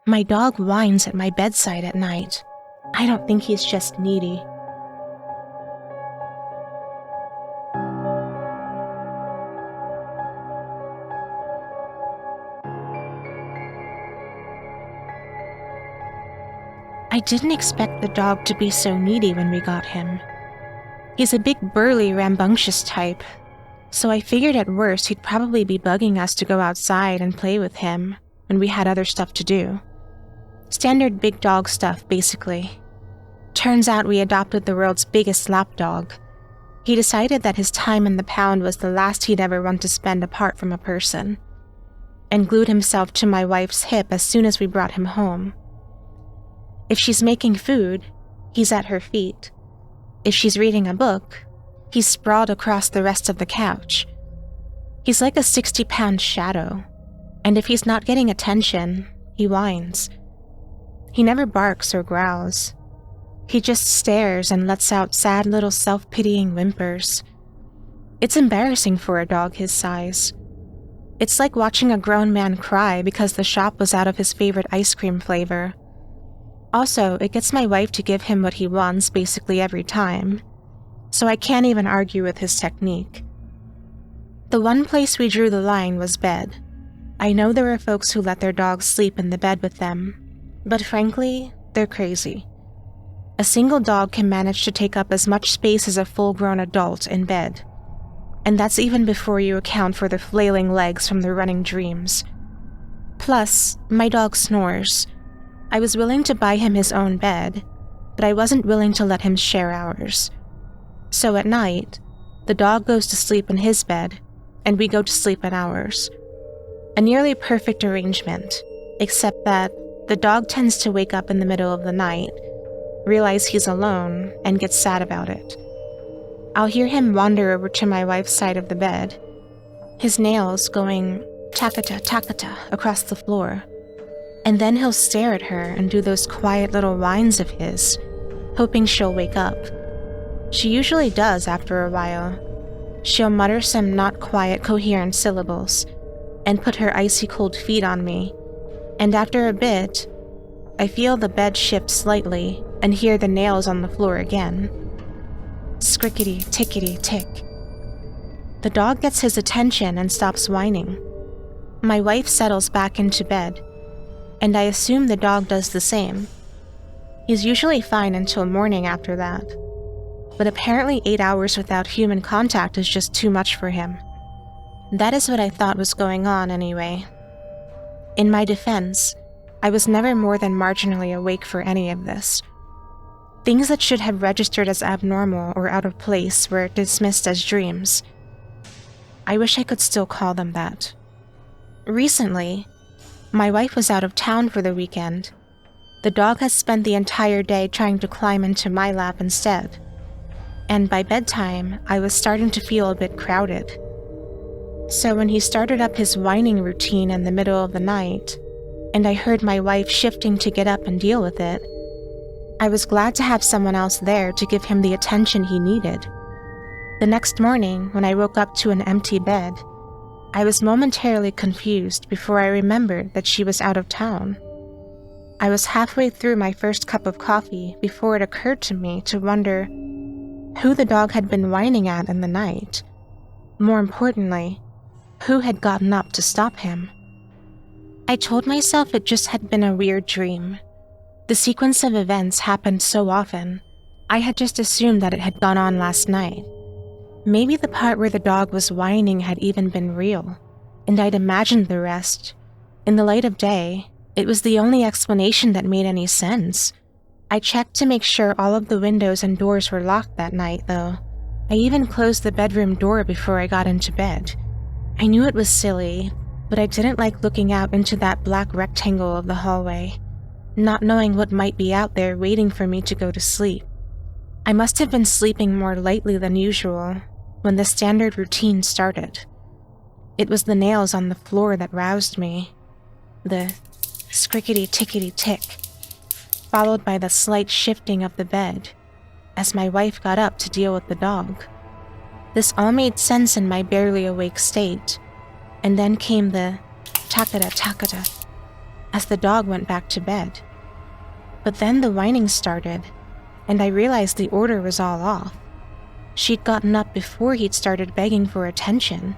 My dog whines at my bedside at night. I don't think he's just needy. I didn't expect the dog to be so needy when we got him. He's a big, burly, rambunctious type, so I figured at worst he'd probably be bugging us to go outside and play with him when we had other stuff to do. Standard big dog stuff, basically. Turns out we adopted the world's biggest lapdog. He decided that his time in the pound was the last he'd ever want to spend apart from a person, and glued himself to my wife's hip as soon as we brought him home. If she's making food, he's at her feet. If she's reading a book, he's sprawled across the rest of the couch. He's like a 60-pound shadow, and if he's not getting attention, he whines. He never barks or growls. He just stares and lets out sad little self-pitying whimpers. It's embarrassing for a dog his size. It's like watching a grown man cry because the shop was out of his favorite ice cream flavor. Also, it gets my wife to give him what he wants basically every time, so I can't even argue with his technique. The one place we drew the line was bed. I know there are folks who let their dogs sleep in the bed with them, but frankly, they're crazy. A single dog can manage to take up as much space as a full-grown adult in bed, and that's even before you account for the flailing legs from the running dreams. Plus, my dog snores. I was willing to buy him his own bed, but I wasn't willing to let him share ours. So at night, the dog goes to sleep in his bed, and we go to sleep in ours. A nearly perfect arrangement, except that the dog tends to wake up in the middle of the night, realize he's alone, and get sad about it. I'll hear him wander over to my wife's side of the bed, his nails going takata takata across the floor. And then he'll stare at her and do those quiet little whines of his, hoping she'll wake up. She usually does after a while. She'll mutter some not quiet, coherent syllables, and put her icy cold feet on me, and after a bit, I feel the bed shift slightly and hear the nails on the floor again. Scrickety, tickety, tick. The dog gets his attention and stops whining. My wife settles back into bed, and I assume the dog does the same. He's usually fine until morning after that, but apparently 8 hours without human contact is just too much for him. That is what I thought was going on anyway. In my defense, I was never more than marginally awake for any of this. Things that should have registered as abnormal or out of place were dismissed as dreams. I wish I could still call them that. Recently, my wife was out of town for the weekend. The dog has spent the entire day trying to climb into my lap instead. And by bedtime, I was starting to feel a bit crowded. So when he started up his whining routine in the middle of the night, and I heard my wife shifting to get up and deal with it, I was glad to have someone else there to give him the attention he needed. The next morning, when I woke up to an empty bed, I was momentarily confused before I remembered that she was out of town. I was halfway through my first cup of coffee before it occurred to me to wonder who the dog had been whining at in the night. More importantly, who had gotten up to stop him. I told myself it just had been a weird dream. The sequence of events happened so often, I had just assumed that it had gone on last night. Maybe the part where the dog was whining had even been real, and I'd imagined the rest. In the light of day, it was the only explanation that made any sense. I checked to make sure all of the windows and doors were locked that night, though. I even closed the bedroom door before I got into bed. I knew it was silly, but I didn't like looking out into that black rectangle of the hallway, not knowing what might be out there waiting for me to go to sleep. I must have been sleeping more lightly than usual when the standard routine started. It was the nails on the floor that roused me, the scrickety-tickety-tick, followed by the slight shifting of the bed as my wife got up to deal with the dog. This all made sense in my barely awake state, and then came the takata takata, as the dog went back to bed. But then the whining started, and I realized the order was all off. She'd gotten up before he'd started begging for attention.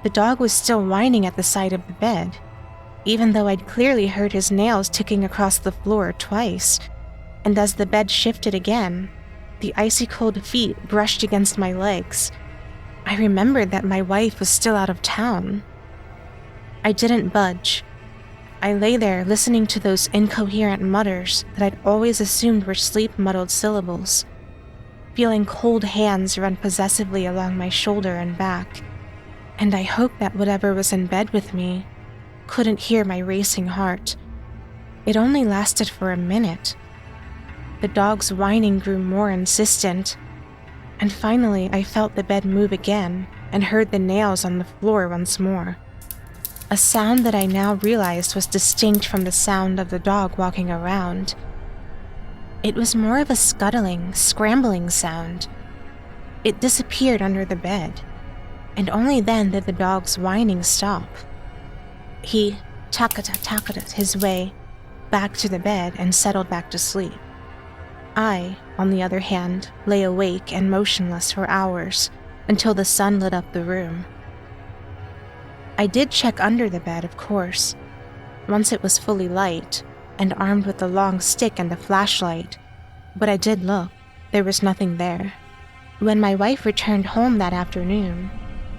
The dog was still whining at the side of the bed, even though I'd clearly heard his nails ticking across the floor twice, and as the bed shifted again, the icy cold feet brushed against my legs. I remembered that my wife was still out of town. I didn't budge. I lay there listening to those incoherent mutters that I'd always assumed were sleep-muddled syllables, feeling cold hands run possessively along my shoulder and back, and I hoped that whatever was in bed with me couldn't hear my racing heart. It only lasted for a minute. The dog's whining grew more insistent, and finally I felt the bed move again and heard the nails on the floor once more. A sound that I now realized was distinct from the sound of the dog walking around. It was more of a scuttling, scrambling sound. It disappeared under the bed, and only then did the dog's whining stop. He 𝓐𝓾𝓼𝓲𝓬 his way back to the bed and settled back to sleep. I, on the other hand, lay awake and motionless for hours until the sun lit up the room. I did check under the bed, of course, once it was fully light and armed with a long stick and a flashlight, but I did look. There was nothing there. When my wife returned home that afternoon,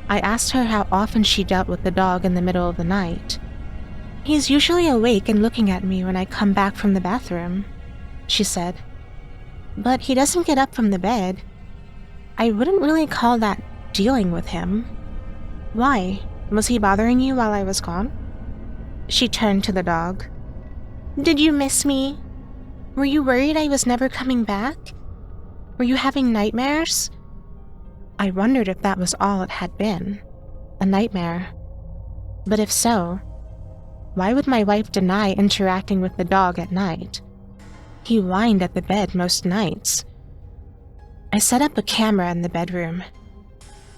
I asked her how often she dealt with the dog in the middle of the night. "He's usually awake and looking at me when I come back from the bathroom," she said. "But he doesn't get up from the bed. I wouldn't really call that dealing with him. Why? Was he bothering you while I was gone?" She turned to the dog. "Did you miss me? Were you worried I was never coming back? Were you having nightmares?" I wondered if that was all it had been, a nightmare. But if so, why would my wife deny interacting with the dog at night? He whined at the bed most nights. I set up a camera in the bedroom.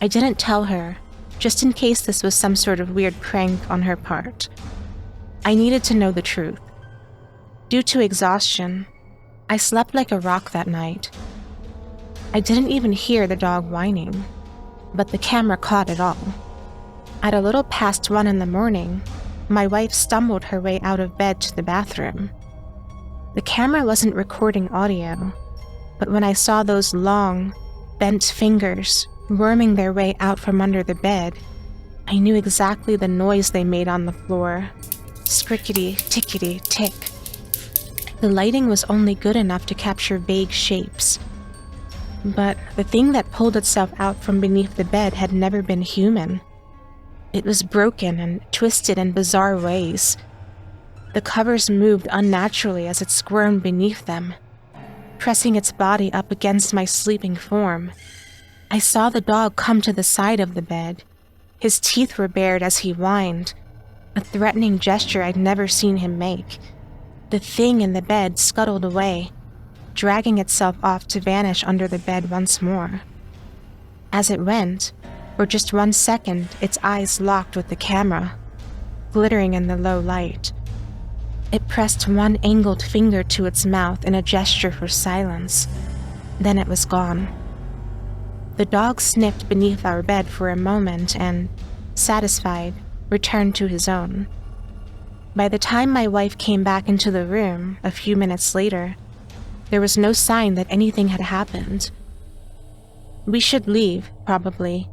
I didn't tell her, just in case this was some sort of weird prank on her part. I needed to know the truth. Due to exhaustion, I slept like a rock that night. I didn't even hear the dog whining, but the camera caught it all. At a little past 1 in the morning, my wife stumbled her way out of bed to the bathroom. The camera wasn't recording audio, but when I saw those long, bent fingers worming their way out from under the bed, I knew exactly the noise they made on the floor. Scrickety, tickety, tick. The lighting was only good enough to capture vague shapes. But the thing that pulled itself out from beneath the bed had never been human. It was broken and twisted in bizarre ways. The covers moved unnaturally as it squirmed beneath them, pressing its body up against my sleeping form. I saw the dog come to the side of the bed. His teeth were bared as he whined, a threatening gesture I'd never seen him make. The thing in the bed scuttled away, dragging itself off to vanish under the bed once more. As it went, for just 1 second, its eyes locked with the camera, glittering in the low light. It pressed one angled finger to its mouth in a gesture for silence. Then it was gone. The dog sniffed beneath our bed for a moment and, satisfied, returned to his own. By the time my wife came back into the room a few minutes later, there was no sign that anything had happened. We should leave, probably.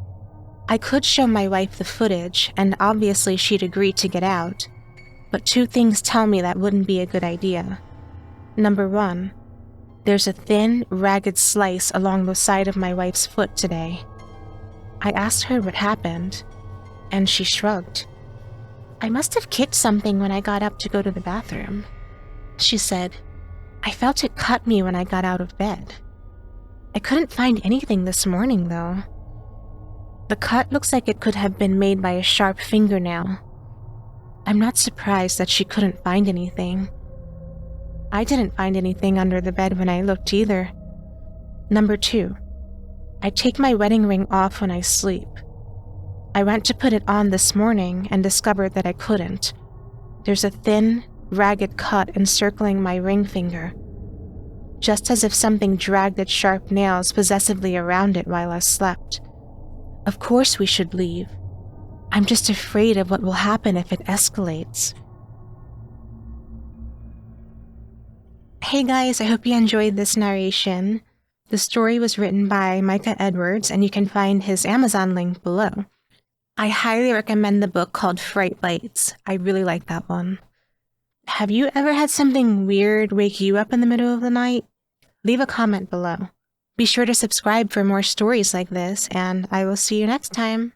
I could show my wife the footage, and obviously she'd agree to get out. But 2 things tell me that wouldn't be a good idea. Number 1, there's a thin, ragged slice along the side of my wife's foot today. I asked her what happened, and she shrugged. "I must have kicked something when I got up to go to the bathroom," she said. "I felt it cut me when I got out of bed. I couldn't find anything this morning, though. The cut looks like it could have been made by a sharp fingernail. I'm not surprised that she couldn't find anything. I didn't find anything under the bed when I looked either. Number 2, I take my wedding ring off when I sleep. I went to put it on this morning and discovered that I couldn't. There's a thin, ragged cut encircling my ring finger, just as if something dragged its sharp nails possessively around it while I slept. Of course we should leave. I'm just afraid of what will happen if it escalates. Hey guys, I hope you enjoyed this narration. The story was written by Micah Edwards, and you can find his Amazon link below. I highly recommend the book called Fright Lights. I really like that one. Have you ever had something weird wake you up in the middle of the night? Leave a comment below. Be sure to subscribe for more stories like this, and I will see you next time.